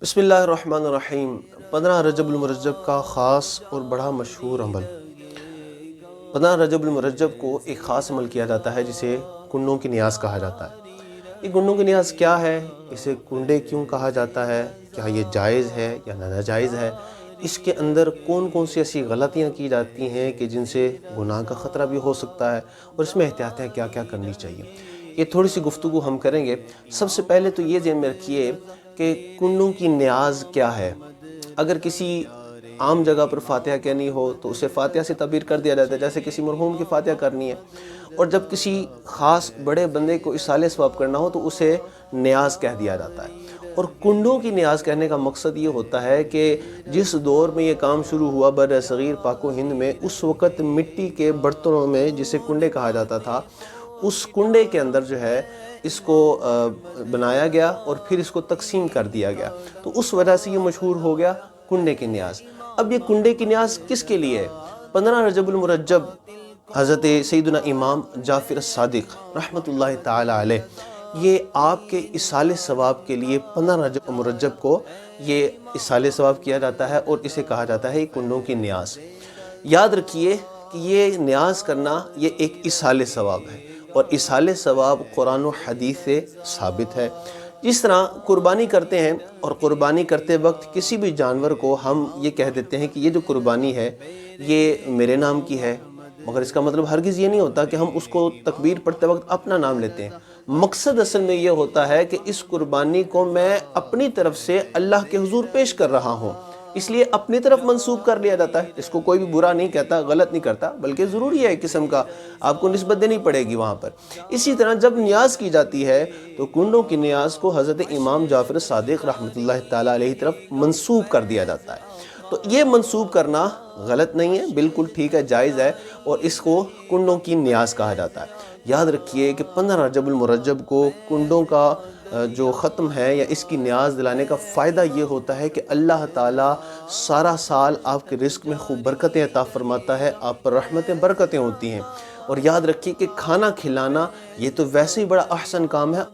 बिस्मिल्लाहिर्रहमानिर्रहीम। 15 रजब मुरज्जब का ख़ास और बड़ा मशहूर अमल। 15 रजब मुरज्जब को एक ख़ास अमल किया जाता है जिसे कुंडों की नियाज़ कहा जाता है। ये कुंडों की नियाज़ क्या है, इसे कुंडे क्यों कहा जाता है, क्या ये जायज़ है या नाजायज़ है, इसके अंदर कौन कौन सी ऐसी गलतियाँ की जाती हैं कि जिनसे गुनाह का ख़तरा भी हो सकता है और इसमें एहतियातें क्या क्या करनी चाहिए, ये थोड़ी सी गुफ्तगू हम करेंगे। सबसे पहले तो ये ज़हन में रखिए कि कुंडों की नियाज़ क्या है। अगर किसी आम जगह पर फातिहा कहनी हो तो उसे फातिहा से ताबीर कर दिया जाता है, जैसे किसी मरहूम की फातिहा करनी है। और जब किसी ख़ास बड़े बंदे को इसाले सवाब करना हो तो उसे नियाज़ कह दिया जाता है। और कुंडों की नियाज़ कहने का मकसद ये होता है कि जिस दौर में ये काम शुरू हुआ बर सग़ीर पाको हिंद में, उस वक़्त मिट्टी के बर्तनों में जिसे कुंडे कहा जाता था, उस कुंडे के अंदर जो है इसको बनाया गया और फिर इसको तकसीम कर दिया गया, तो उस वजह से ये मशहूर हो गया कुंडे की नियाज़। अब ये कुंडे की नियाज़ किसके लिए है? 15 रजबुल मुरज्जब हज़रत सैयदना इमाम जाफ़र सादिक रहमतुल्लाहि ताला अलैह, ये आपके इसाले सवाब के लिए 15 रजब मुरज्जब को ये इसाले सवाब किया जाता है और इसे कहा जाता है कुंडों की नियाज़। याद रखिए कि ये नियाज़ करना ये एक इसाले सवाब है और इसाले सवाब कुरान और हदीस से साबित है। जिस तरह कुर्बानी करते हैं और कुर्बानी करते वक्त किसी भी जानवर को हम ये कह देते हैं कि ये जो कुर्बानी है ये मेरे नाम की है, मगर इसका मतलब हरगिज़ ये नहीं होता कि हम उसको तकबीर पढ़ते वक्त अपना नाम लेते हैं। मकसद असल में ये होता है कि इस कुर्बानी को मैं अपनी तरफ से अल्लाह के हुजूर पेश कर रहा हूँ, इसलिए अपनी तरफ मंसूब कर लिया जाता है। इसको कोई भी बुरा नहीं कहता, गलत नहीं करता, बल्कि ज़रूरी है एक किस्म का, आपको निस्बत देनी पड़ेगी वहाँ पर। इसी तरह जब नियाज़ की जाती है तो कुंडों की नियाज़ को हज़रत इमाम जाफ़र सादिक रहमतुल्लाहि ताला अलैहि तरफ मंसूब कर दिया जाता है। तो ये मंसूब करना गलत नहीं है, बिल्कुल ठीक है, जायज़ है, और इसको कुंडों की नियाज़ कहा जाता है। याद रखिए कि 15 रजबुल मुरज्जब को कुंडों का जो ख़त्म है या इसकी नियाज़ दिलाने का फ़ायदा ये होता है कि अल्लाह ताला सारा साल आपके रिज़्क़ में खूब बरकतें अता फ़रमाता है, आप पर रहमतें बरकतें होती हैं। और याद रखिए कि खाना खिलाना ये तो वैसे ही बड़ा अहसन काम है।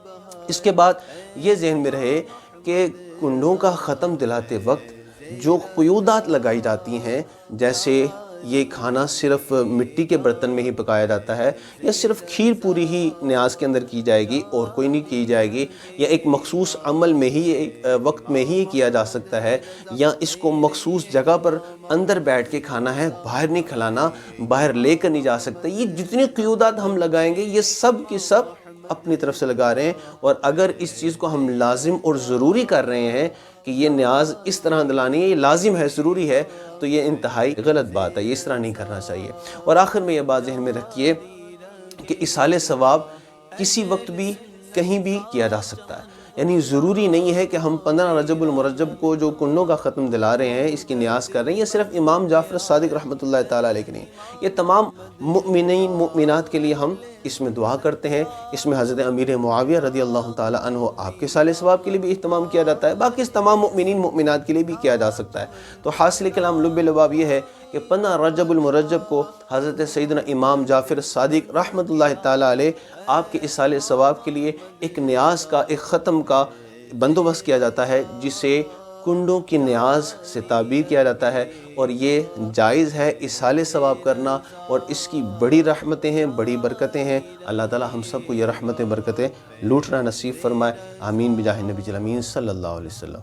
इसके बाद ये ज़हन में रहे कि कुंडों का ख़त्म दिलाते वक्त जो क़ुयूदात लगाई जाती हैं, जैसे ये खाना सिर्फ़ मिट्टी के बर्तन में ही पकाया जाता है, या सिर्फ़ खीर पूरी ही नियाज़ के अंदर की जाएगी और कोई नहीं की जाएगी, या एक मखसूस अमल में ही एक वक्त में ही किया जा सकता है, या इसको मखसूस जगह पर अंदर बैठ के खाना है, बाहर नहीं खिलाना, बाहर लेकर नहीं जा सकते। ये जितनी क़ुयूदात हम लगाएंगे ये सब की सब अपनी तरफ से लगा रहे हैं। और अगर इस चीज़ को हम लाजिम और ज़रूरी कर रहे हैं कि ये नियाज़ इस तरह दिलानी है, ये लाजिम है, ज़रूरी है, तो ये इंतहाई गलत बात है, ये इस तरह नहीं करना चाहिए। और आखिर में ये बात ज़हन में रखिए कि इसाले सवाब किसी वक्त भी कहीं भी किया जा सकता है, यानी ज़रूरी नहीं है कि हम 15 रजबुल मुरज्जब को जो कुंडों का ख़त्म दिला रहे हैं, इसकी नियाज़ कर रहे हैं, ये सिर्फ़ इमाम जाफ़र सादिक रहमतुल्लाहि ताला अलैह के नहीं, ये तमाम मुमिनीन मुमिनात के लिए हम इसमें दुआ करते हैं। इसमें हज़रत अमीर मुआविया रज़ी अल्लाह ताला अन्हु आपके साले सवाब के लिए भी इह्तिमाम किया जाता है, बाकी इस तमाम मुमिनीन मुमिनात के लिए भी किया जा सकता है। तो हासिल कलाम लुब्बे लुबाब ये है कि 15 रजबुल मुरज्जब को हज़रत सैयदना इमाम जाफ़र सादिक रहमतुल्लाहि ताला अलैह आपके इसाले सवाब के लिए एक नियाज़ का, एक ख़त्म का बंदोबस्त किया जाता है, जिसे कुंडों की नियाज़ से ताबीर किया जाता है। और ये जायज़ है इसाले सवाब करना, और इसकी बड़ी रहमतें हैं, बड़ी बरकतें हैं। अल्लाह ताला हम सबको ये रहमतें बरकतें लूटना नसीब फ़रमाए। आमीन बिजाहि नबी अमीन सल्लल्लाहु अलैहि वसल्लम।